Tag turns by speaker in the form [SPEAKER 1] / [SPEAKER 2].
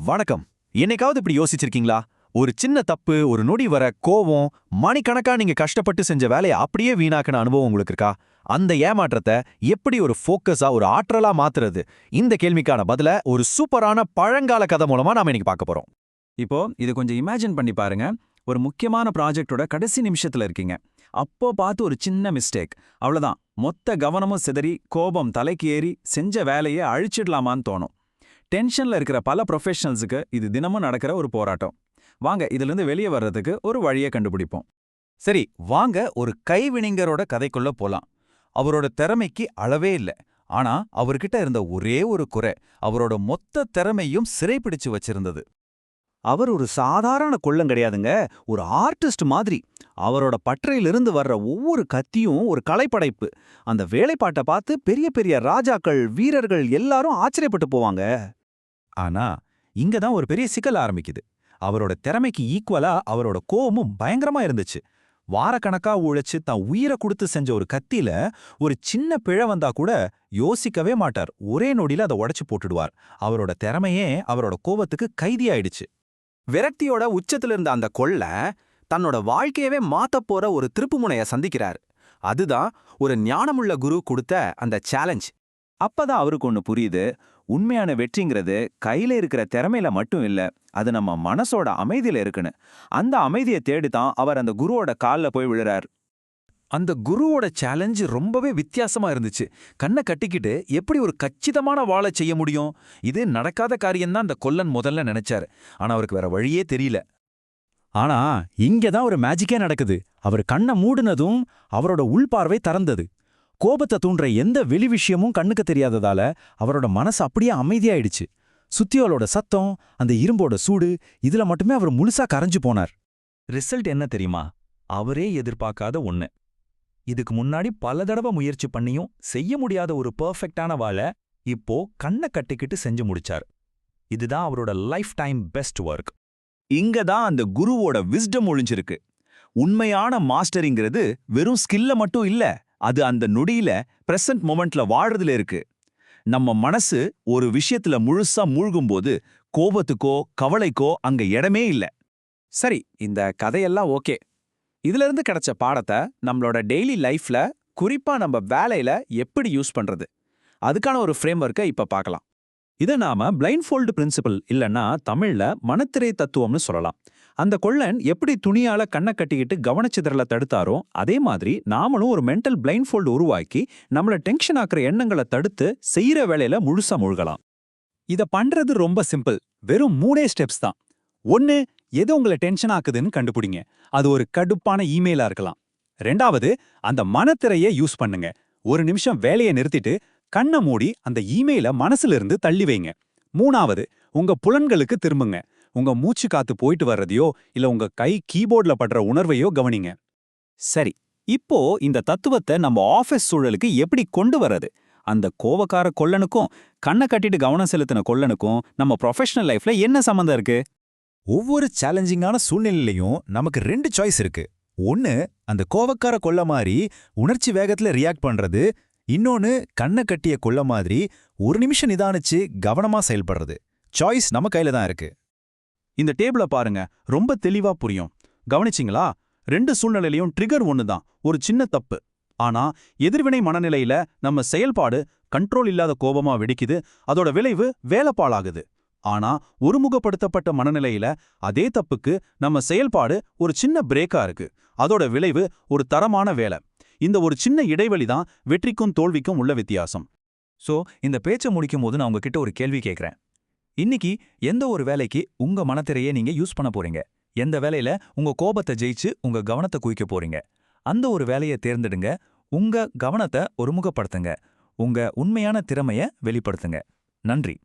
[SPEAKER 1] வணக்கம். என்னைக்காவது இப்படி யோசிச்சிருக்கீங்களா? ஒரு சின்ன தப்பு, ஒரு நொடி வர கோவம், மணிக்கணக்கா நீங்க கஷ்டப்பட்டு செஞ்ச வேலையை அப்படியே வீணாக்கின அனுபவம் உங்களுக்கு இருக்கா? அந்த ஏமாற்றத்தை எப்படி ஒரு ஃபோக்கஸா, ஒரு ஆற்றலா மாத்துறது? இந்த கேள்விக்கான பதில ஒரு சூப்பரான பழங்கால கதை மூலமா நாம இன்னைக்கு பார்க்க போறோம்.
[SPEAKER 2] இப்போ இது கொஞ்சம் இமேஜின் பண்ணி பாருங்க. ஒரு முக்கியமான ப்ராஜெக்டோட கடைசி நிமிஷத்துல இருக்கீங்க. அப்போ பார்த்து ஒரு சின்ன மிஸ்டேக், அவ்வளவுதான். மொத்த கவனமும் சிதறி கோபம் தலைக்கு ஏறி செஞ்ச வேலையை அழிச்சிடலாமான்னு தோணும். டென்ஷன்ல இருக்கிற பல ப்ரொஃபஷனல்ஸுக்கு இது தினமும் நடக்கிற ஒரு போராட்டம். வாங்க இதிலிருந்து வெளியே வர்றதுக்கு ஒரு வழியை கண்டுபிடிப்போம்.
[SPEAKER 3] சரி, வாங்க ஒரு கைவினைஞரோட கதைக்குள்ள போலாம். அவரோட திறமைக்கு அளவே இல்ல. ஆனா அவர்கிட்ட இருந்த ஒரே ஒரு குறை, அவரோட மொத்த திறமையும் சிறைப்பிடிச்சு வச்சிருந்தது.
[SPEAKER 4] அவர் ஒரு சாதாரண கொள்ளன் கிடையாதுங்க, ஒரு ஆர்டிஸ்ட் மாதிரி. அவரோட பற்றையிலிருந்து வர்ற ஒவ்வொரு கத்தியும் ஒரு கலைப்படைப்பு. அந்த வேலைப்பாட்டை பார்த்து பெரிய பெரிய ராஜாக்கள், வீரர்கள் எல்லாரும் ஆச்சரியப்பட்டு போவாங்க.
[SPEAKER 3] ஆனா இங்க தான் ஒரு பெரிய சிக்கல் ஆரம்பிக்குது. அவரோட திறமைக்கு ஈக்குவலா அவரோட கோவமும் பயங்கரமா இருந்துச்சு. வாரக்கணக்கா உழைச்சு தான் உயிரை கொடுத்து செஞ்ச ஒரு கத்தியில ஒரு சின்ன பிழை வந்தா கூட யோசிக்கவே மாட்டார். ஒரே நொடியில அதை உடைச்சு போட்டுடுவார். அவரோட திறமையே அவரோட கோவத்துக்கு கைதியாயிடுச்சு.
[SPEAKER 4] விரக்தியோட உச்சத்துல இருந்த அந்த கொள்ளன் தன்னோட வாழ்க்கையவே மாத்தப் போற ஒரு திருப்புமுனைய சந்திக்கிறார். அதுதான் ஒரு ஞானமுள்ள குரு கொடுத்த அந்த சேலஞ்ச். அப்பதான் அவருக்கு ஒண்ணு புரியுது. உண்மையான வெற்றிங்கிறது கையில இருக்கிற திறமையில மட்டும் இல்ல, அது நம்ம மனசோட அமைதியில இருக்குன்னு. அந்த அமைதியை தேடிதான் அவர் அந்த குருவோட கால்ல போய் விழுறார்.
[SPEAKER 3] அந்த குருவோட சேலஞ்ச் ரொம்பவே வித்தியாசமா இருந்துச்சு. கண்ணை கட்டிக்கிட்டு எப்படி ஒரு கச்சிதமான வாளை செய்ய முடியும்? இது நடக்காத காரியம்தான் அந்த கொல்லன் முதல்ல நினைச்சாரு. ஆனா அவருக்கு வேற வழியே தெரியல.
[SPEAKER 5] ஆனா இங்கதான் ஒரு மேஜிக்கே நடக்குது. அவர் கண்ணை மூடுனதும் அவரோட உள்பார்வை திறந்தது. கோபத்தை தூண்டுற எந்த வெளி விஷயமும் கண்ணுக்கு தெரியாததால அவரோட மனசு அப்படியே அமைதியாயிடுச்சு. சுத்தியோலோட சத்தம், அந்த இரும்போட சூடு, இதுல மட்டுமே அவர் முழுசா கரைஞ்சு போனார்.
[SPEAKER 2] ரிசல்ட் என்ன தெரியுமா? அவரே எதிர்பார்க்காத ஒண்ணு. இதுக்கு முன்னாடி பல தடவை முயற்சி பண்ணியும் செய்ய முடியாத ஒரு பெர்ஃபெக்டான வாளை இப்போ கண்ணை கட்டிக்கிட்டு செஞ்சு முடிச்சார். இதுதான் அவரோட லைஃப் டைம் பெஸ்ட் ஒர்க்.
[SPEAKER 4] இங்க தான் அந்த குருவோட விஸ்டம் ஒளிஞ்சிருக்கு. உண்மையான மாஸ்டரிங்கிறது வெறும் ஸ்கில்ல மட்டும் இல்ல, அது அந்த நொடியில பிரசன்ட் மொமெண்ட்ல வாழ்றதுல இருக்கு. நம்ம மனசு ஒரு விஷயத்துல முழுசா மூழ்கும்போது கோபத்துக்கோ கவலைக்கோ அங்க இடமே இல்ல. சரி, இந்த கதையெல்லாம் ஓகே. இதுல இருந்து கிடைச்ச பாடத்தை நம்மளோட டெய்லி லைஃப்ல, குறிப்பா நம்ம வேலையில எப்படி யூஸ் பண்றது, அதுக்கான ஒரு ஃப்ரேம்வொர்க்கை இப்ப பார்க்கலாம். இதை நாம பிளைண்ட்ஃபோல்டு பிரின்சிபல் இல்லைன்னா தமிழ்ல மனத்திரை தத்துவம்னு சொல்லலாம். அந்த கொள்ளன் எப்படி துணியால கண்ணை கட்டிக்கிட்டு கவனச்சிதறல தடுத்தாரோ, அதே மாதிரி நாமளும் ஒரு மென்டல் பிளைண்ட்ஃபோல்டு உருவாக்கி நம்மள டென்ஷன் ஆக்குற எண்ணங்களை தடுத்து செய்யற வேலையில முழுசா மூழ்கலாம்.
[SPEAKER 5] இத பண்றது ரொம்ப சிம்பிள். வெறும் 3 ஸ்டெப்ஸ் தான். 1, எது உங்களை டென்ஷன் ஆக்குதுன்னு கண்டுபிடிங்க. அது ஒரு கடுப்பான இமெயிலா இருக்கலாம். 2வது, அந்த மனத்திரையை யூஸ் பண்ணுங்க. ஒரு நிமிஷம் வேலையை நிறுத்திட்டு கண்ணை மூடி அந்த இமெயில மனசுல இருந்து தள்ளி வைங்க. 3வது, உங்க புலன்களுக்கு திரும்புங்க. உங்க மூச்சு காத்து போயிட்டு வர்றதையோ இல்ல உங்க கை கீபோர்ட்ல படுற உணர்வையோ கவனிங்க.
[SPEAKER 4] சரி, இப்போ இந்த தத்துவத்தை நம்ம ஆஃபீஸ் சூழலுக்கு எப்படி கொண்டு வர்றது? அந்த கோவக்கார கொள்ளனுக்கும் கண்ணை கட்டிட்டு கவனம் செலுத்தின கொள்ளனுக்கும் நம்ம ப்ரொஃபஷனல் லைஃப்ல என்ன சம்மந்தம் இருக்கு?
[SPEAKER 3] ஒவ்வொரு சேலஞ்சிங்கான சூழ்நிலையிலையும் நமக்கு 2 சாய்ஸ் இருக்கு. ஒன்னு அந்த கோவக்கார கொள்ள மாதிரி உணர்ச்சி வேகத்துல ரியாக்ட் பண்றது. இன்னொன்னு கண்ணை கட்டிய கொள்ள மாதிரி ஒரு நிமிஷம் நிதானிச்சு கவனமா செயல்படுறது. சாய்ஸ் நம்ம கையில தான் இருக்கு.
[SPEAKER 4] இந்த டேபிள பாருங்க, ரொம்ப தெளிவா புரியும். கவனிச்சிங்களா? 2 சூழ்நிலையிலையும் ட்ரிகர் ஒண்ணுதான், ஒரு சின்ன தப்பு. ஆனா எதிர்வினை மனநிலையில நம்ம செயல்பாடு கண்ட்ரோல் இல்லாத கோபமா வெடிக்குது. அதோட விளைவு வேலைப்பாழாகுது. ஆனா ஒருமுகப்படுத்தப்பட்ட மனநிலையில அதே தப்புக்கு நம்ம செயல்பாடு ஒரு சின்ன பிரேக்கா இருக்கு. அதோட விளைவு ஒரு தரமான வேலை. இந்த ஒரு சின்ன இடைவெளி தான் வெற்றிக்கும் தோல்விக்கும் உள்ள வித்தியாசம்.
[SPEAKER 2] இந்த பேச்சை முடிக்கும் போது நான் உங்ககிட்ட ஒரு கேள்வி கேட்கிறேன். இன்னைக்கு எந்த ஒரு வேலைக்கு உங்க மனத்திரையை நீங்க யூஸ் பண்ண போறீங்க? எந்த வேலையில உங்க கோபத்தை ஜெயிச்சு உங்க கவனத்தை குவிக்க போறீங்க? அந்த ஒரு வேலையை தேர்ந்தெடுங்க. உங்க கவனத்தை ஒருமுகப்படுத்துங்க. உங்க உண்மையான திறமைய வெளிப்படுத்துங்க. நன்றி.